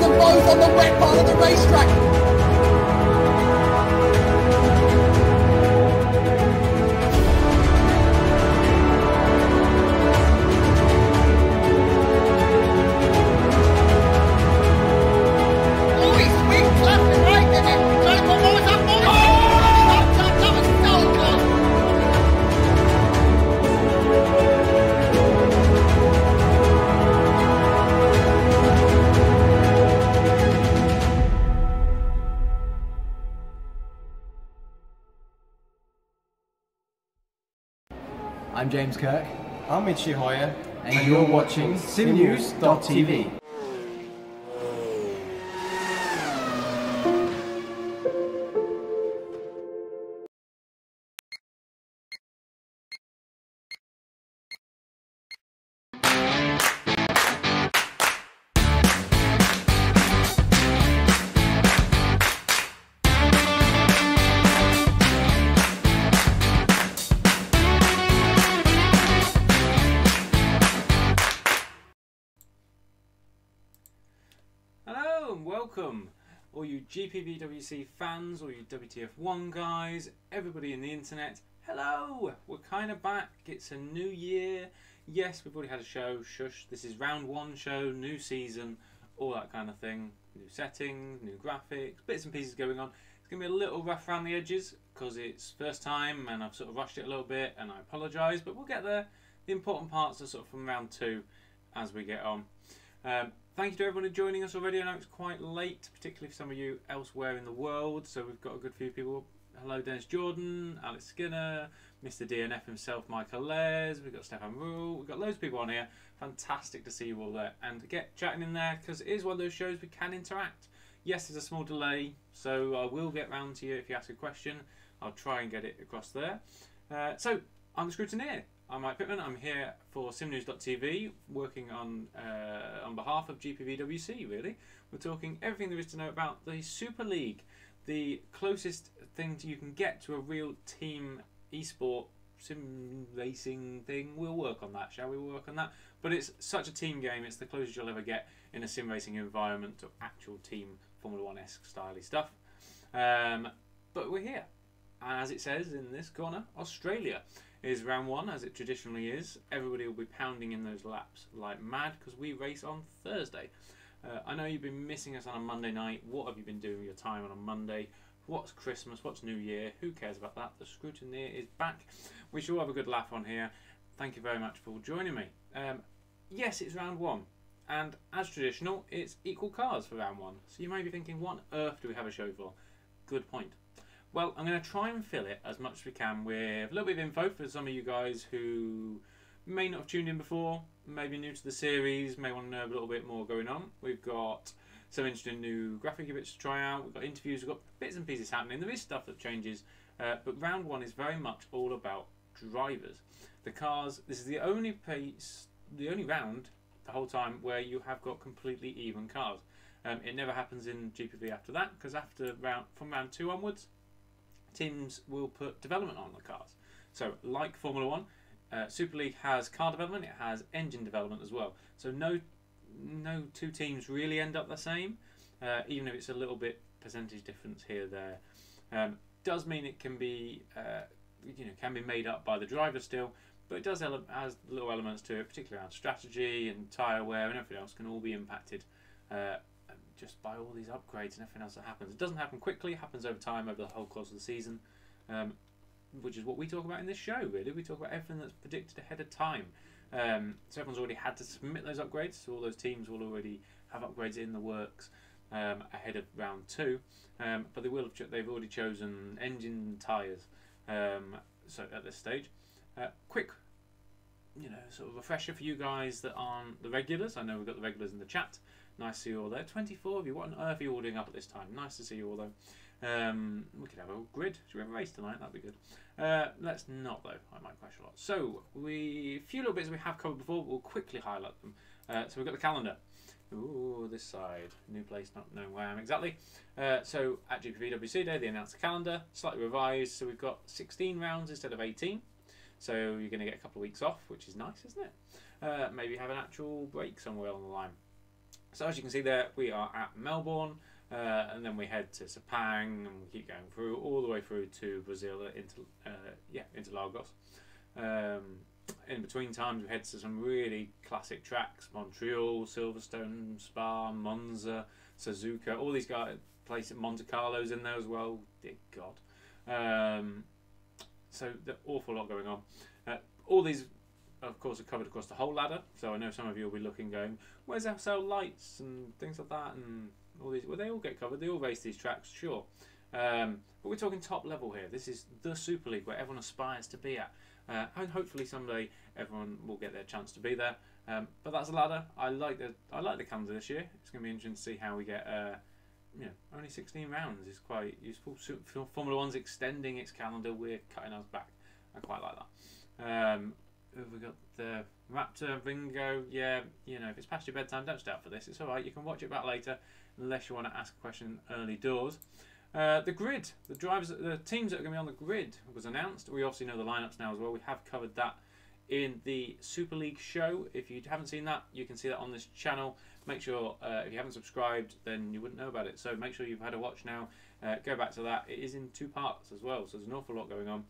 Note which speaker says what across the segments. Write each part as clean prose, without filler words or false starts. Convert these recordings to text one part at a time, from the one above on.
Speaker 1: them both on the wet part of the racetrack.
Speaker 2: I'm James Kirk.
Speaker 3: I'm Mitchie Hoyer,
Speaker 2: and you're watching simnews.tv.
Speaker 4: Welcome, all you GPVWC fans, all you WTF1 guys, everybody in the internet. Hello! We're kind of back. It's a new year. Yes, we've already had a show. Shush. This is round one show, new season, all that kind of thing. New settings, new graphics, bits and pieces going on. It's going to be a little rough around the edges because it's first time and I've sort of rushed it a little bit and I apologise, but we'll get there. The important parts are sort of from round two as we get on. Thank you to everyone joining us already. I know it's quite late, particularly for some of you elsewhere in the world. So we've got a good few people. Hello, Dennis Jordan, Alex Skinner, Mr. DNF himself, Michael Les. We've got Stefan Rule. We've got loads of people on here. Fantastic to see you all there and get chatting in there because it is one of those shows we can interact. Yes, there's a small delay, so I will get round to you if you ask a question. I'll try and get it across there. So I'm the Scrutineer. I'm Mike Pittman. I'm here for simnews.tv, working on behalf of GPVWC, really. We're talking everything there is to know about the Super League, the closest thing you can get to a real team esport sim racing thing. We'll work on that, shall we? We'll work on that. But it's such a team game, it's the closest you'll ever get in a sim racing environment to actual team Formula 1-esque styley stuff. But we're here. As it says in this corner, Australia is round one, as it traditionally is. Everybody will be pounding in those laps like mad because we race on Thursday. I know you've been missing us on a Monday night. What have you been doing with your time on a Monday? What's Christmas? What's New Year? Who cares about that? The Scrutineer is back. We shall have a good laugh on here. Thank you very much for joining me. Yes, it's round one. And as traditional, it's equal cars for round one. So you may be thinking, what on earth do we have a show for? Good point. Well, I'm going to try and fill it as much as we can with a little bit of info for some of you guys who may not have tuned in before, maybe new to the series, may want to know a little bit more going on. We've got some interesting new graphic bits to try out, we've got interviews, we've got bits and pieces happening. There is stuff that changes, but round one is very much all about drivers. The cars, this is the only round the whole time where you have got completely even cars. It never happens in GPV after that, because from round two onwards, teams will put development on the cars. So like Formula 1, Super League has car development, it has engine development as well. So no two teams really end up the same, even if it's a little bit percentage difference here there. Does mean it can be can be made up by the driver still, but it does has little elements to it, particularly around strategy and tyre wear and everything else can all be impacted just by all these upgrades and everything else that happens. It doesn't happen quickly, it happens over time, over the whole course of the season, which is what we talk about in this show, really. We talk about everything that's predicted ahead of time. So everyone's already had to submit those upgrades, so all those teams will already have upgrades in the works ahead of round two, but they've already chosen engine and tyres. So at this stage, quick sort of refresher for you guys that aren't the regulars. I know we've got the regulars in the chat. Nice to see you all there. 24 of you. What on earth are you all doing up at this time? Nice to see you all though. We could have a grid. Should we have a race tonight? That'd be good. Let's not though. I might crash a lot. So a few little bits we have covered before. We'll quickly highlight them. So we've got the calendar. Ooh, this side. New place, not knowing where I am exactly. So at GPVWC Day, they announced the calendar, slightly revised. So we've got 16 rounds instead of 18. So you're going to get a couple of weeks off, which is nice, isn't it? Maybe have an actual break somewhere along the line. So as you can see there, we are at Melbourne, and then we head to Sepang, and we keep going through all the way through to Brazil into Lagos. In between times, we head to some really classic tracks: Montreal, Silverstone, Spa, Monza, Suzuka. All these guys places, Monte Carlo's in there as well. Dear God. So there's an awful lot going on. All these, of course, are covered across the whole ladder. So I know some of you will be looking, going, "Where's SL lights and things like that?" And all these. Well, they all get covered. They all race these tracks, sure. But we're talking top level here. This is the Super League where everyone aspires to be at, and hopefully someday everyone will get their chance to be there. But that's a ladder. I like the calendar this year. It's going to be interesting to see how we get. Only 16 rounds is quite useful. Formula One's extending its calendar. We're cutting ours back. I quite like that. We've got the Raptor, Ringo. Yeah, if it's past your bedtime, don't stay up for this. It's all right. You can watch it back later, unless you want to ask a question early doors. The grid, the teams that are going to be on the grid was announced. We obviously know the lineups now as well. We have covered that in the Super League show. If you haven't seen that, you can see that on this channel. Make sure if you haven't subscribed, then you wouldn't know about it. So make sure you've had a watch now. Go back to that. It is in 2 parts as well, so there's an awful lot going on.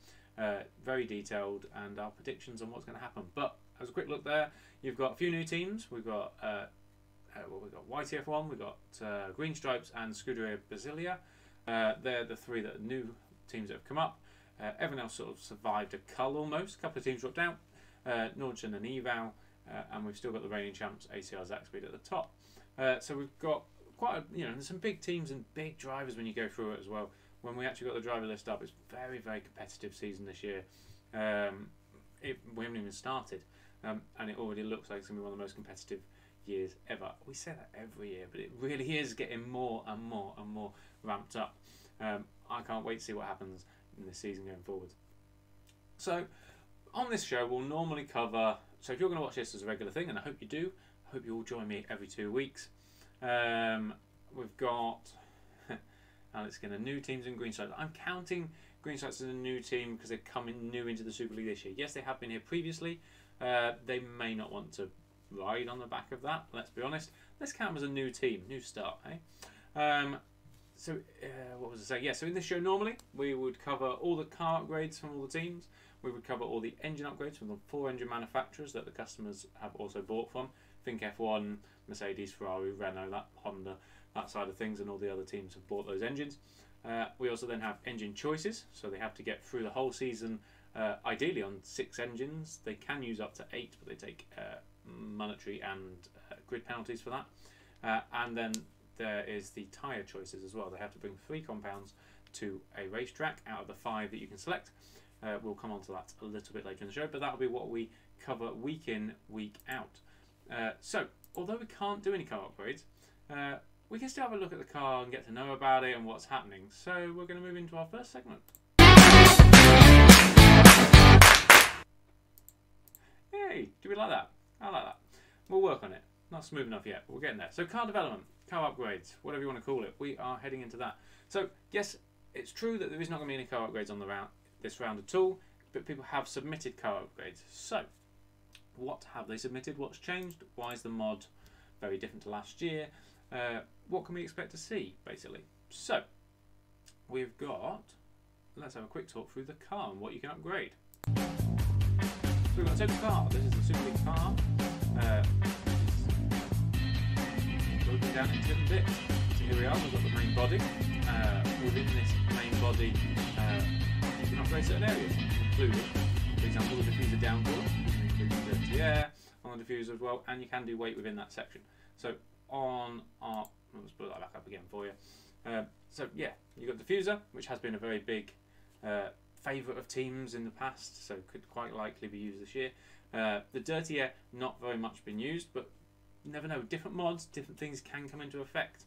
Speaker 4: Very detailed, and our predictions on what's going to happen. But as a quick look there, you've got a few new teams. We've got WTF1, we've got Green Stripes and Scrutineer Brasilia. They're the 3 that are new teams that have come up. Everyone else sort of survived a cull almost. A couple of teams dropped out. Nordson and Eval, and we've still got the reigning champs ACR Zaxpeed at the top. So we've got quite there's some big teams and big drivers when you go through it as well. When we actually got the driver list up, it's very, very competitive season this year. We haven't even started, and it already looks like it's going to be one of the most competitive years ever. We say that every year, but it really is getting more and more and more ramped up. I can't wait to see what happens in this season going forward. So on this show, we'll normally cover. So if you're going to watch this as a regular thing, and I hope you do, I hope you all join me every 2 weeks. We've got Alex Skinner, new teams in Green Stripes. I'm counting Green Stripes as a new team because they're coming new into the Super League this year. Yes, they have been here previously. They may not want to ride on the back of that. Let's be honest. Let's count them as a new team, new start. What was I saying? Yeah, so in this show normally we would cover all the car upgrades from all the teams. We would cover all the engine upgrades from the 4 engine manufacturers that the customers have also bought from. Think F1, Mercedes, Ferrari, Renault, that Honda, that side of things, and all the other teams have bought those engines. We also then have engine choices, so they have to get through the whole season, ideally on 6 engines. They can use up to 8, but they take monetary and grid penalties for that. And then there is the tyre choices as well. They have to bring 3 compounds to a racetrack out of the 5 that you can select. We'll come on to that a little bit later in the show, but that'll be what we cover week in, week out. So, although we can't do any car upgrades, we can still have a look at the car and get to know about it and what's happening. So we're going to move into our first segment. Hey, do we like that? I like that. We'll work on it. Not smooth enough yet, but we're getting there. So car development, car upgrades, whatever you want to call it, we are heading into that. So yes, it's true that there is not going to be any car upgrades on the this round at all, but people have submitted car upgrades. So what have they submitted? What's changed? Why is the mod very different to last year? What can we expect to see, basically? So we've got, let's have a quick talk through the car and what you can upgrade. So we've got a total car. This is the Super League car. Broken down into different bits. So here we are, we've got the main body. Within this main body, you can upgrade certain areas, including, for example, the diffuser downforce. You can include dirty air on the diffuser as well, and you can do weight within that section. So on our, let's put that back up again for you. So yeah, you've got diffuser, which has been a very big favourite of teams in the past, so could quite likely be used this year. The dirty air, not very much been used, but you never know, different mods, different things can come into effect.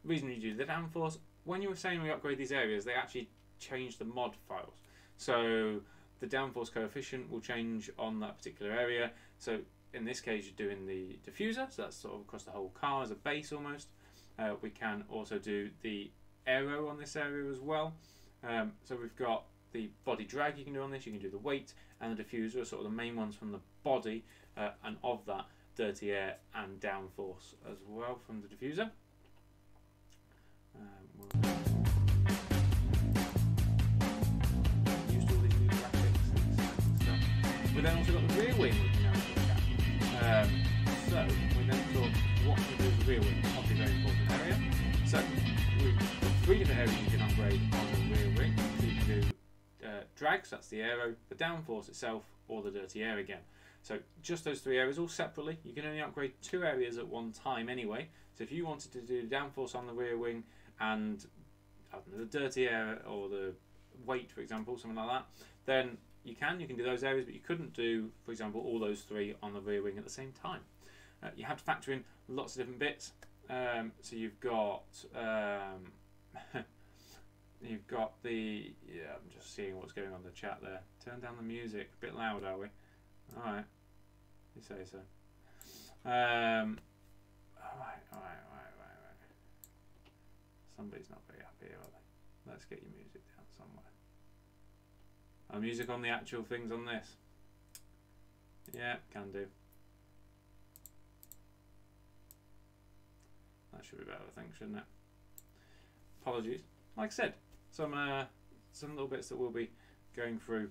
Speaker 4: Reason you do the downforce, when you were saying we upgrade these areas, they actually change the mod files. So the downforce coefficient will change on that particular area. So in this case, you're doing the diffuser, so that's sort of across the whole car as a base almost. We can also do the aero on this area as well. So we've got the body drag you can do on this, you can do the weight, and the diffuser are sort of the main ones from the body, and of that, dirty air and downforce as well from the diffuser. Used to all these new graphics and stuff. We then also got the rear wing we can now look at. So we then thought, what can we do with the rear wing? Obviously a very important area. So we've got 3 different areas you can upgrade on the rear wing. So you can do drag, so that's the aero, the downforce itself, or the dirty air again. So just those 3 areas all separately. You can only upgrade 2 areas at one time anyway. So if you wanted to do downforce on the rear wing and I don't know, the dirty air or the weight, for example, something like that, then you can do those areas, but you couldn't do, for example, all those 3 on the rear wing at the same time. You have to factor in lots of different bits. So you've got you've got the, yeah, I'm just seeing what's going on in the chat there. Turn down the music, a bit loud, are we? Alright, you say so. Alright. Somebody's not very happy, are they? Let's get your music down somewhere. Music on the actual things on this. Yeah, can do. That should be better, I think, shouldn't it? Apologies. Like I said, some little bits that we'll be going through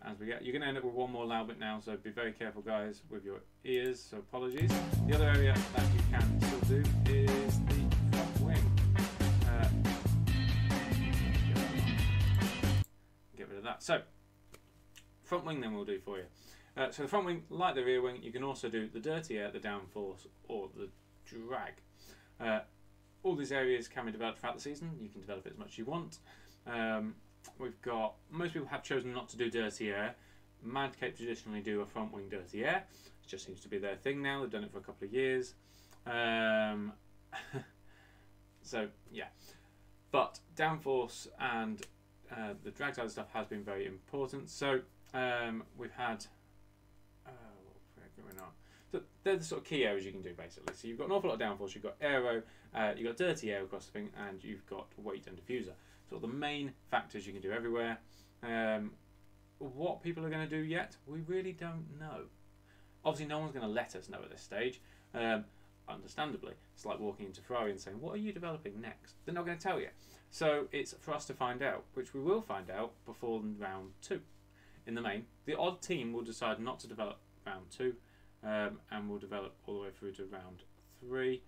Speaker 4: as we get. You're going to end up with one more loud bit now, so be very careful, guys, with your ears. So apologies. The other area that you can still do is the front wing. Get rid of that. So front wing then we'll do for you. So the front wing, like the rear wing, you can also do the dirty air, the downforce, or the drag. All these areas can be developed throughout the season. You can develop it as much as you want. We've got, most people have chosen not to do dirty air. Madcape traditionally do a front wing dirty air. It just seems to be their thing now. They've done it for a couple of years. So yeah, but downforce and the drag side of stuff has been very important. So we've had what going on? So they're the sort of key areas you can do basically. So you've got an awful lot of downforce, you've got aero, you've got dirty air across the thing, and you've got weight and diffuser. So the main factors you can do everywhere. What people are going to do yet, we really don't know. Obviously no one's going to let us know at this stage. Understandably, it's like walking into Ferrari and saying, what are you developing next? They're not going to tell you. So it's for us to find out, which we will find out before round 2. In the main, the odd team will decide not to develop round 2. And we'll develop all the way through to round 3.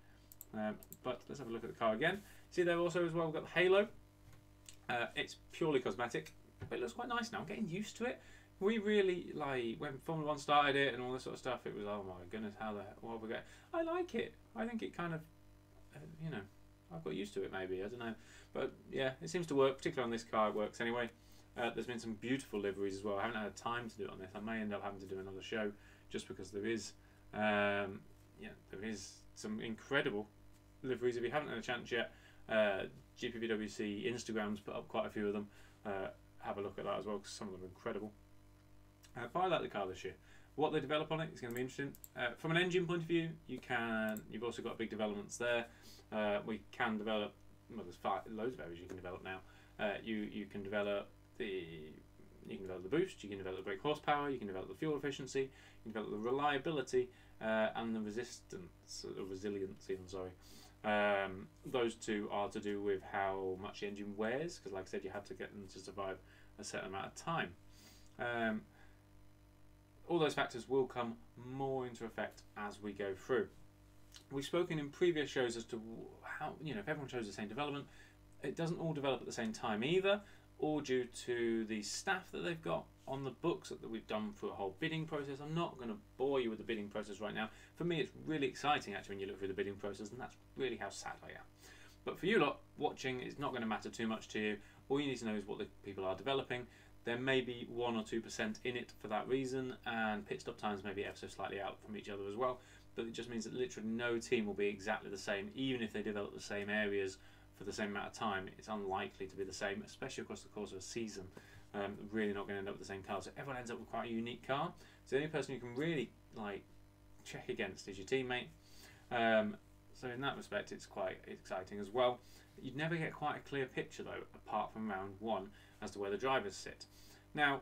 Speaker 4: But let's have a look at the car again. See there also as well, we've got the halo. It's purely cosmetic, but it looks quite nice now. I'm getting used to it. We really, like, when Formula 1 started it and all this sort of stuff, it was, oh my goodness, how the hell, what have we got? I like it. I think it kind of, you know, I've got used to it maybe, I don't know. But yeah, it seems to work, particularly on this car, it works anyway. There's been some beautiful liveries as well. I haven't had time to do it on this. I may end up having to do another show, just because there is, yeah, there is some incredible liveries. If you haven't had a chance yet, GPVWC Instagram's put up quite a few of them. Have a look at that as well, because some of them are incredible. But I like the car this year. What they develop on it is going to be interesting. From an engine point of view, you've also got big developments there. We can develop, well, there's loads of areas you can develop now. You can develop the boost, you can develop the brake horsepower, you can develop the fuel efficiency, you can develop the reliability and the resiliency. I'm sorry. Those 2 are to do with how much the engine wears, because like I said, you have to get them to survive a certain amount of time. All those factors will come more into effect as we go through. We've spoken in previous shows as to how, you know, if everyone chose the same development, it doesn't all develop at the same time either, or due to the staff that they've got on the books that we've done through a whole bidding process. I'm not going to bore you with the bidding process right now. For me, it's really exciting actually when you look through the bidding process, and that's really how sad I am. But for you lot watching, it's not going to matter too much to you. All you need to know is what the people are developing. There may be 1 or 2% in it for that reason, and pit stop times may be ever so slightly out from each other as well. But it just means that literally no team will be exactly the same, even if they develop the same areas for the same amount of time. It's unlikely to be the same, especially across the course of a season. Really not going to end up with the same car. So everyone ends up with quite a unique car. So the only person you can really like check against is your teammate. So in that respect, it's quite exciting as well. You'd never get quite a clear picture though, apart from round 1, as to where the drivers sit. Now,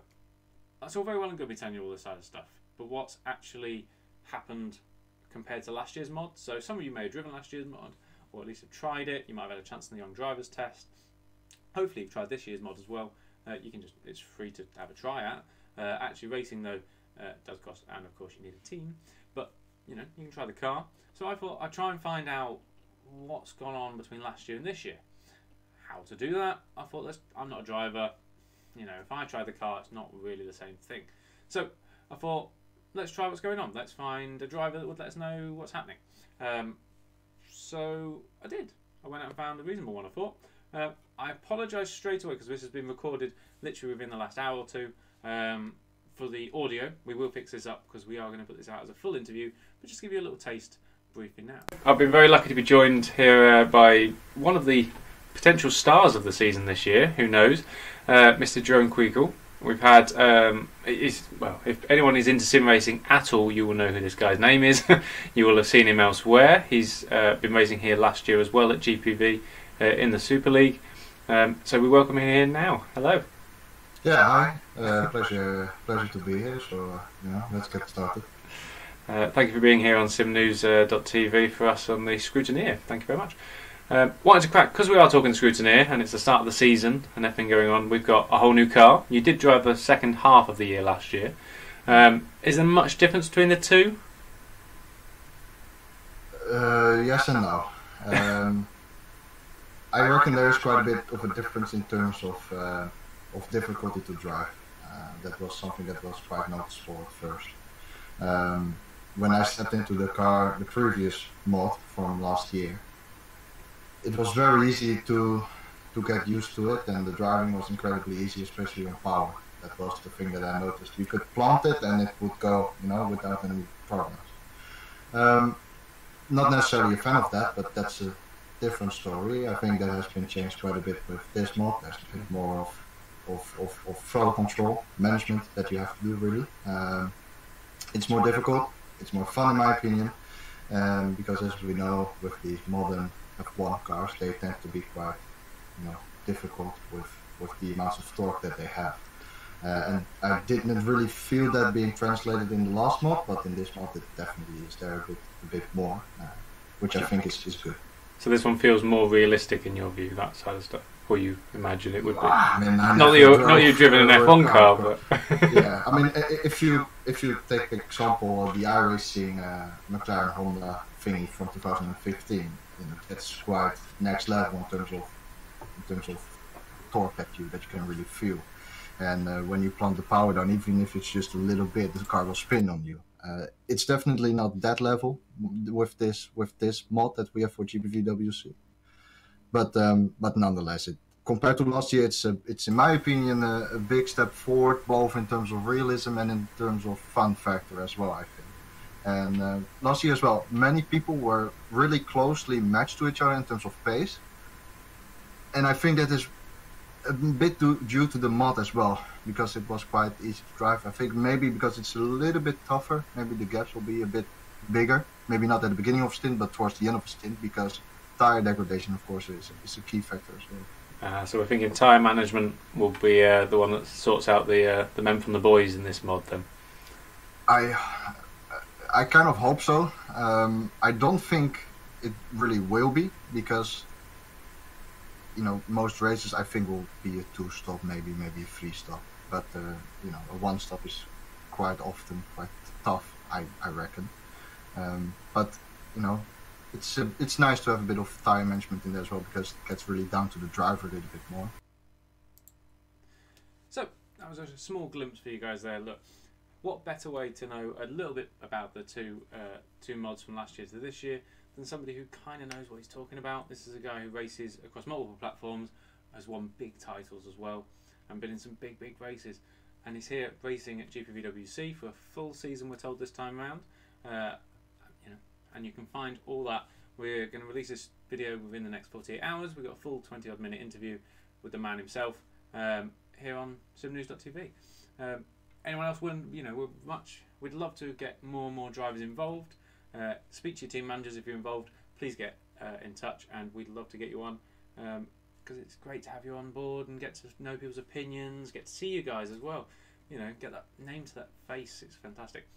Speaker 4: that's all very well and good me telling you all this side of stuff, but what's actually happened compared to last year's mod. So some of you may have driven last year's mod, or at least have tried it. You might have had a chance in the Young Drivers test. Hopefully you've tried this year's mod as well. You can it's free to have a try at. Actually racing though does cost, and of course you need a team. But you know, you can try the car. So I thought I'd try and find out what's gone on between last year and this year. How to do that? I thought, I'm not a driver. You know, if I try the car, it's not really the same thing. So I thought, let's try what's going on. Let's find a driver that would let us know what's happening. So I did. I went out and found a reasonable one, I thought. I apologise straight away because this has been recorded literally within the last hour or two. For the audio, we will fix this up because we are going to put this out as a full interview, but just give you a little taste briefly now. I've been very lucky to be joined here by one of the potential stars of the season this year, who knows, Mr. Jerome Quiegel. We've had, well, if anyone is into sim racing at all, you will know who this guy's name is. You will have seen him elsewhere. He's been racing here last year as well at GPV in the Super League. So we welcome him here now. Hello.
Speaker 3: Yeah, hi. Pleasure to be here. So, you know, let's get started.
Speaker 4: Thank you for being here on simnews.tv for us on the Scrutineer. Thank you very much. Wanted to crack, because we are talking Scrutineer and it's the start of the season and everything going on, we've got a whole new car. You did drive the second half of the year last year. Is there much difference between the two?
Speaker 3: Yes and no. I reckon there is quite a bit of a difference in terms of difficulty to drive. That was something that was quite noticeable at first. When I stepped into the car, the previous mod from last year, it was very easy to get used to it, and the driving was incredibly easy, especially on power. That was the thing that I noticed. You could plant it and it would go, you know, without any problems. Not necessarily a fan of that, but that's a different story. I think that has been changed quite a bit with this mod. There's a bit more of throttle control management that you have to do, really. It's more difficult, it's more fun in my opinion, because as we know, with these modern F1 cars, they tend to be quite, you know, difficult with the amounts of torque that they have. And I didn't really feel that being translated in the last mod, but in this mod it definitely is there a bit more, which I think is good.
Speaker 4: So this one feels more realistic in your view, that side of stuff, or you imagine it would be?
Speaker 3: I mean,
Speaker 4: not that you've driven an F1 car, but
Speaker 3: yeah, I mean, if you take the example of the iRacing McLaren Honda thingy from 2015, you know, that's quite next level in terms of torque that you can really feel. And when you plant the power down, even if it's just a little bit, the car will spin on you. It's definitely not that level with this mod that we have for GPVWC, but nonetheless, compared to last year, it's in my opinion a big step forward, both in terms of realism and in terms of fun factor as well, I think. And last year as well, many people were really closely matched to each other in terms of pace, and I think that is a bit due to the mod as well, because it was quite easy to drive. I think maybe because it's a little bit tougher, maybe the gaps will be a bit bigger. Maybe not at the beginning of a stint, but towards the end of a stint, because tire degradation, of course, is a key factor as well.
Speaker 4: So we're thinking tyre management will be the one that sorts out the men from the boys in this mod then?
Speaker 3: I kind of hope so. I don't think it really will be, because, you know, most races I think will be a 2-stop, maybe a 3-stop, but you know, a 1-stop is quite often quite tough, I reckon. But you know, it's nice to have a bit of tire management in there as well, because it gets really down to the driver a little bit more. So that was a small glimpse for you guys there. Look, what better way to know a little bit about the two mods from last year to this year than somebody who kind of knows what he's talking about. This is a guy who races across multiple platforms, has won big titles as well, and been in some big races. And he's here racing at GPVWC for a full season, we're told, this time around. You know, and you can find all that. We're going to release this video within the next 48 hours. We've got a full 20-odd minute interview with the man himself here on simnews.tv. Anyone else? You know, we'd love to get more and more drivers involved. Speak to your team managers if you're involved. Please get in touch, and we'd love to get you on, because it's great to have you on board and get to know people's opinions, get to see you guys as well. You know, get that name to that face. It's fantastic.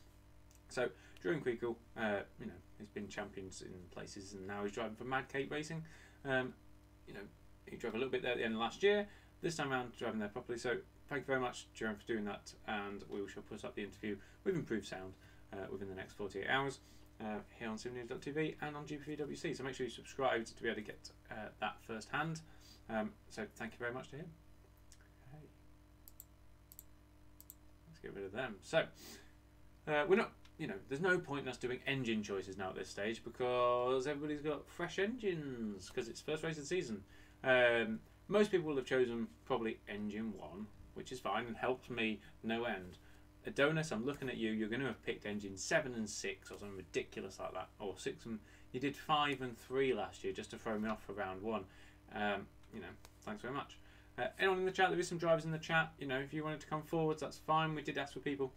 Speaker 4: So Drew Quickle, you know, he's been champions in places, and now he's driving for Mad Cape Racing. You know, he drove a little bit there at the end of last year. This time around, driving there properly. So thank you very much, Jerome, for doing that, and we shall put up the interview with improved sound within the next 48 hours here on simnews.tv and on GPVWC. So make sure you subscribe to be able to get that firsthand. So thank you very much to him. Okay. Let's get rid of them. So we're not, you know, there's no point in us doing engine choices now at this stage because everybody's got fresh engines because it's first race of the season. Most people will have chosen probably engine 1, which is fine and helps me no end. Adonis, I'm looking at you. You're going to have picked engine 7 and 6 or something ridiculous like that, or 6 and you did 5 and 3 last year just to throw me off for round 1. You know, thanks very much. Anyone in the chat? There is some drivers in the chat. You know, if you wanted to come forwards, that's fine. We did ask for people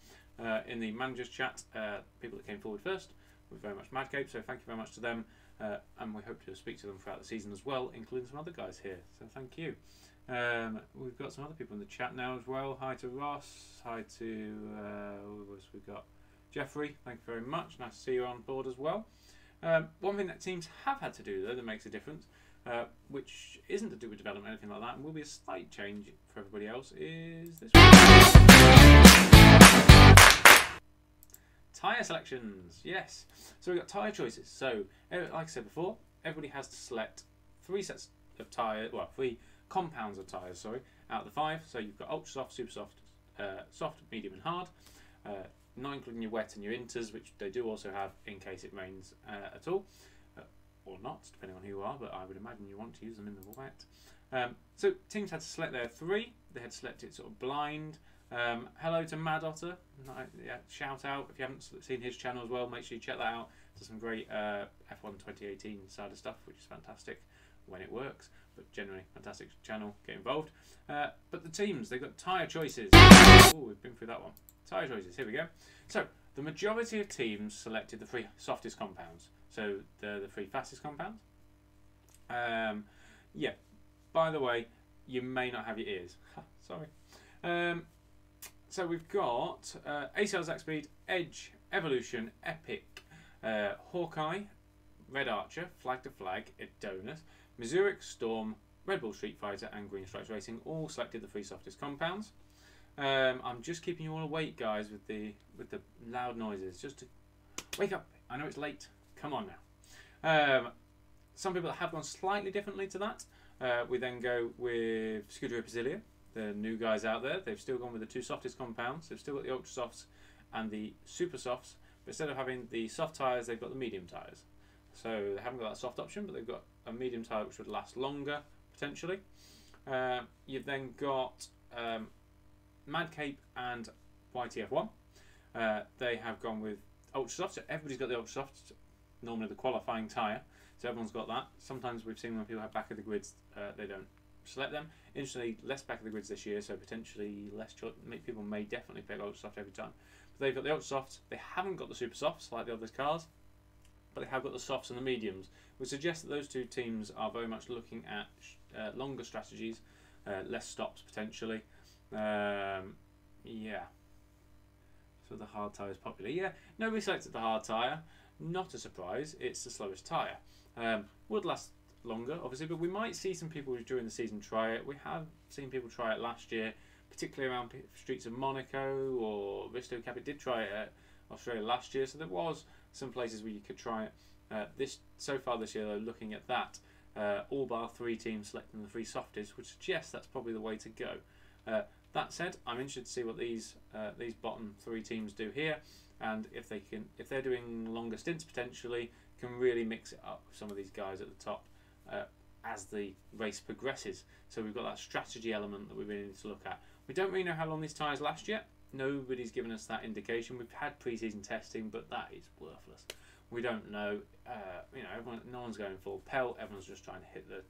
Speaker 4: in the managers chat. People that came forward first were very much Mad Cape, so thank you very much to them. And we hope to speak to them throughout the season as well, including some other guys here. So thank you. We've got some other people in the chat now as well. Hi to Ross. Hi to who else we got? Jeffrey. Thank you very much. Nice to see you on board as well. One thing that teams have had to do though that makes a difference, which isn't to do with development or anything like that, and will be a slight change for everybody else, is this one. Tyre selections. Yes. So we've got tyre choices. So like I said before, everybody has to select 3 sets of tyre, well, 3 compounds of tyres, sorry, out of the 5. So you've got ultra soft, super soft, soft, medium and hard, not including your wet and your inters, which they do also have in case it rains at all, or not, depending on who you are, but I would imagine you want to use them in the wet. So teams had to select their 3. They had to select it sort of blind. Hello to Mad Otter. Yeah, shout out if you haven't seen his channel as well, make sure you check that out. There's some great F1 2018 side of stuff, which is fantastic when it works, but generally fantastic channel, get involved. But the teams, they've got tyre choices. Oh, we've been through that one. Tyre choices, here we go. So the majority of teams selected the 3 softest compounds, so the 3 fastest compounds. Yeah, by the way, you may not have your ears. Sorry. So we've got ACL Zack Speed, Edge, Evolution, Epic, Hawkeye, Red Archer, Flag to Flag, Adonis, Missouric, Storm, Red Bull Street Fighter and Green Stripes Racing all selected the 3 softest compounds. I'm just keeping you all awake, guys, with the loud noises. Just to wake up. I know it's late. Come on now. Some people have gone slightly differently to that. We then go with Scooter Pizzilia, the new guys out there. They've still gone with the 2 softest compounds. They've still got the ultra softs and the super softs, but instead of having the soft tyres, they've got the medium tyres. So they haven't got that soft option, but they've got a medium tyre which would last longer potentially. You've then got Mad Cape and WTF1. They have gone with ultra soft, so everybody's got the ultra soft, normally the qualifying tyre, so everyone's got that. Sometimes we've seen when people have back of the grids, they don't select them. Interestingly, less back of the grids this year, so potentially less people may definitely pick ultra soft every time. But they've got the ultra softs. They haven't got the super softs like the other cars, but they have got the softs and the mediums, which suggests that those 2 teams are very much looking at longer strategies, less stops potentially. Yeah. So the hard tyre is popular. Yeah, nobody selected the hard tyre. Not a surprise. It's the slowest tyre. Would last longer, obviously, but we might see some people during the season try it. We have seen people try it last year, particularly around streets of Monaco or Risto Cap. It did try it at Australia last year, so there was some places where you could try it. So far this year, though, looking at that, all bar 3 teams selecting the 3 softies would suggest that's probably the way to go. That said, I'm interested to see what these bottom 3 teams do here, and if they're doing longer stints potentially, can really mix it up with some of these guys at the top as the race progresses. So we've got that strategy element that we really need to look at. We don't really know how long these tyres last yet. Nobody's given us that indication. We've had pre-season testing, but that is worthless. We don't know. You know, no one's going full pelt. Everyone's just trying to hit the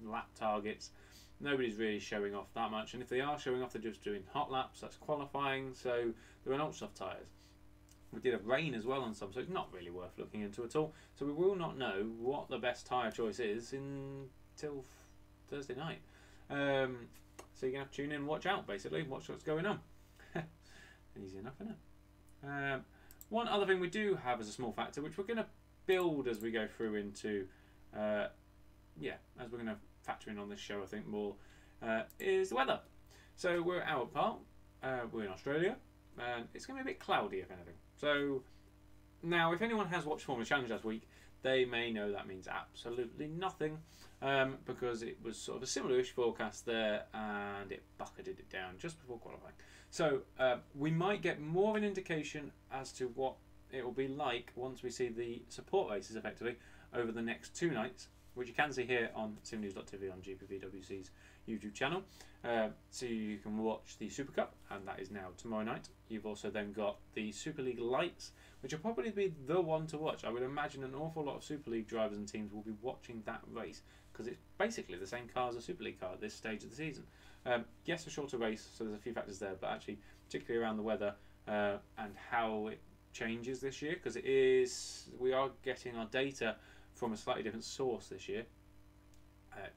Speaker 4: lap targets. Nobody's really showing off that much, and if they are showing off, they're just doing hot laps. That's qualifying, so they're on ultra soft tyres. We did have rain as well on some, so it's not really worth looking into at all. So we will not know what the best tyre choice is until Thursday night. So you're going to have to tune in and watch out, basically. Watch what's going on. Easy enough, isn't it? One other thing we do have as a small factor, which we're going to build as we go through into, as we're going to factor in on this show, I think more, is the weather. So we're at Albert Park, we're in Australia, and it's going to be a bit cloudy if anything. So now, if anyone has watched Formula Challenge last week, they may know that means absolutely nothing, because it was sort of a similar-ish forecast there, and it bucketed it down just before qualifying. So we might get more of an indication as to what it will be like once we see the support races effectively over the next 2 nights, which you can see here on simnews.tv on GPVWC's YouTube channel. So you can watch the Super Cup, and that is now tomorrow night. You've also then got the Super League Lights, which will probably be the one to watch. I would imagine an awful lot of Super League drivers and teams will be watching that race, because it's basically the same car as a Super League car at this stage of the season. Yes, a shorter race, so there's a few factors there, but actually particularly around the weather and how it changes this year, because we are getting our data from a slightly different source this year,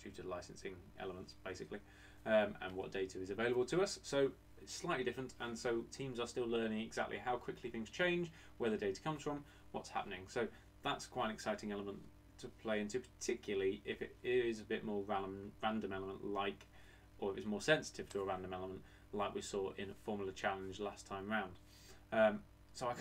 Speaker 4: due to licensing elements basically, and what data is available to us. So it's slightly different, and so teams are still learning exactly how quickly things change, where the data comes from, what's happening. So that's quite an exciting element to play into, particularly if it is a bit more random element, like, or if it's more sensitive to a random element like we saw in a Formula Challenge last time round. So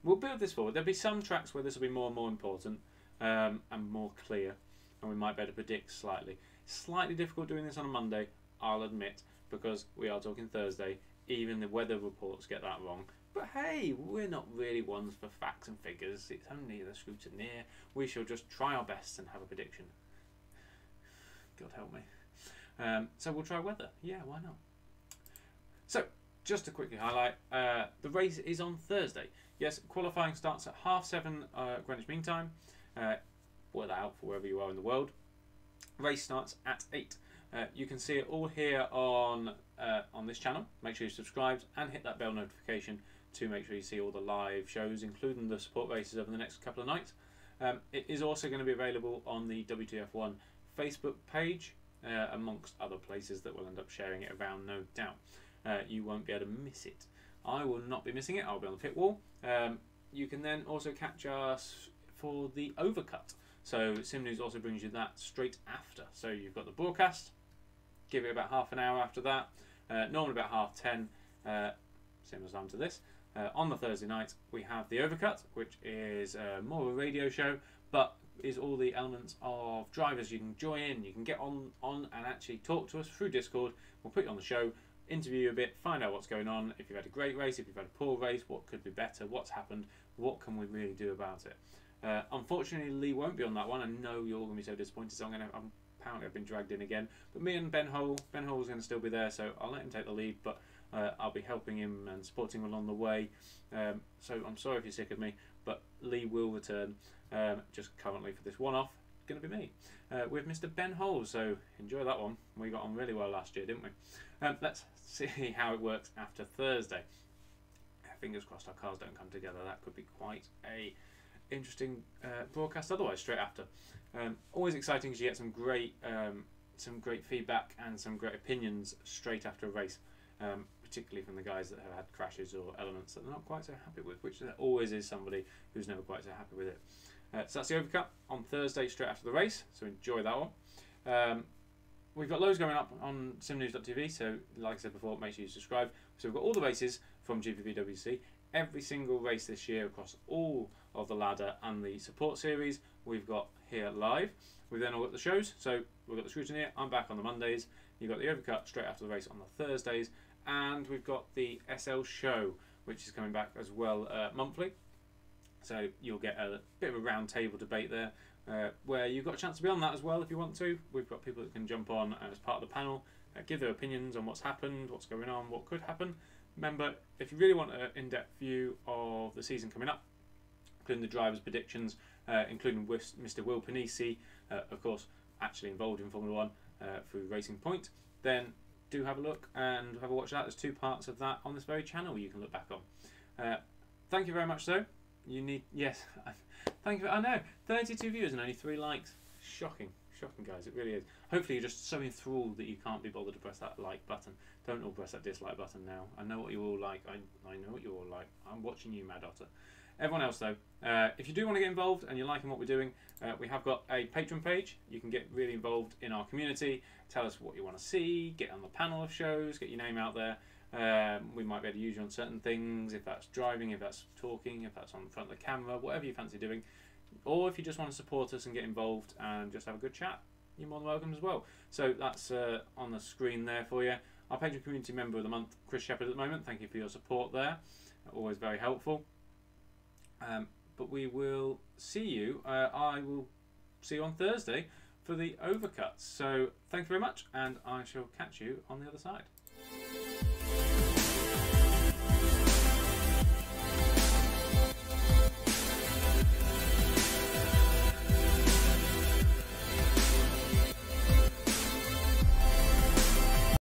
Speaker 4: we'll build this forward. There'll be some tracks where this will be more and more important, and more clear, and we might be able to predict slightly. Slightly difficult doing this on a Monday, I'll admit, because we are talking Thursday. Even the weather reports get that wrong. But hey, we're not really ones for facts and figures. It's only the Scrutineer. We shall just try our best and have a prediction. God help me. So we'll try weather. Yeah, why not? So, just to quickly highlight, the race is on Thursday. Yes, qualifying starts at 7:30 Greenwich Mean Time. Work that out for wherever you are in the world. Race starts at 8. You can see it all here on this channel. Make sure you're subscribed and hit that bell notification to make sure you see all the live shows, including the support races over the next couple of nights. It is also going to be available on the WTF1 Facebook page, amongst other places that will end up sharing it around, no doubt. You won't be able to miss it. I will not be missing it. I'll be on the pit wall. You can then also catch us for the overcut. So Sim News also brings you that straight after. So you've got the broadcast, give it about half an hour after that, normally about 10:30, similar time to this. On the Thursday night we have the overcut, which is more of a radio show, but is all the elements of drivers. You can join in, you can get on and actually talk to us through Discord. We'll put you on the show, interview you a bit, find out what's going on, if you've had a great race, if you've had a poor race, what could be better, what's happened, what can we really do about it. Unfortunately, Lee won't be on that one. I know you're all going to be so disappointed, so apparently I've been dragged in again. But me and Ben Hole is going to still be there, so I'll let him take the lead, but I'll be helping him and supporting him along the way. So I'm sorry if you're sick of me, but Lee will return, just currently for this one-off. Going to be me, with Mr. Ben Hole, so enjoy that one. We got on really well last year, didn't we? Let's see how it works after Thursday. Fingers crossed our cars don't come together. That could be quite a interesting broadcast otherwise straight after. Always exciting because you get some great feedback and some great opinions straight after a race, particularly from the guys that have had crashes or elements that they're not quite so happy with, which there always is somebody who's never quite so happy with it. So that's the overcut on Thursday straight after the race, so enjoy that one. We've got loads going up on simnews.tv, so like I said before, make sure you subscribe. So we've got all the races from GPVWC, every single race this year across all of the ladder and the support series we've got here live. We've then all got the shows, so we've got the Scrutineer, I'm back on the Mondays, you've got the overcut straight after the race on the Thursdays, and we've got the SL show, which is coming back as well monthly. So you'll get a bit of a round table debate there, where you've got a chance to be on that as well if you want to. We've got people that can jump on as part of the panel, give their opinions on what's happened, what's going on, what could happen. Remember, if you really want an in-depth view of the season coming up, including the drivers' predictions, including Mr. Will Panisi, of course, actually involved in Formula 1 through Racing Point, then do have a look and have a watch of that. There's 2 parts of that on this very channel you can look back on. Thank you very much, though. You need, yes, thank you. I know, 32 viewers and only 3 likes. Shocking, shocking, guys. It really is. Hopefully, you're just so enthralled that you can't be bothered to press that like button. Don't all press that dislike button now. I know what you all like. I know what you all like. I'm watching you, Mad Otter. Everyone else though, if you do want to get involved and you're liking what we're doing, we have got a Patreon page. You can get really involved in our community, tell us what you want to see, get on the panel of shows, get your name out there. We might be able to use you on certain things, if that's driving, if that's talking, if that's on front of the camera, whatever you fancy doing. Or if you just want to support us and get involved and just have a good chat, you're more than welcome as well. So that's on the screen there for you. Our Patreon Community Member of the Month, Chris Shepherd at the moment. Thank you for your support there. Always very helpful. But we will see you. I will see you on Thursday for the overcuts. So thank you very much, and I shall catch you on the other side.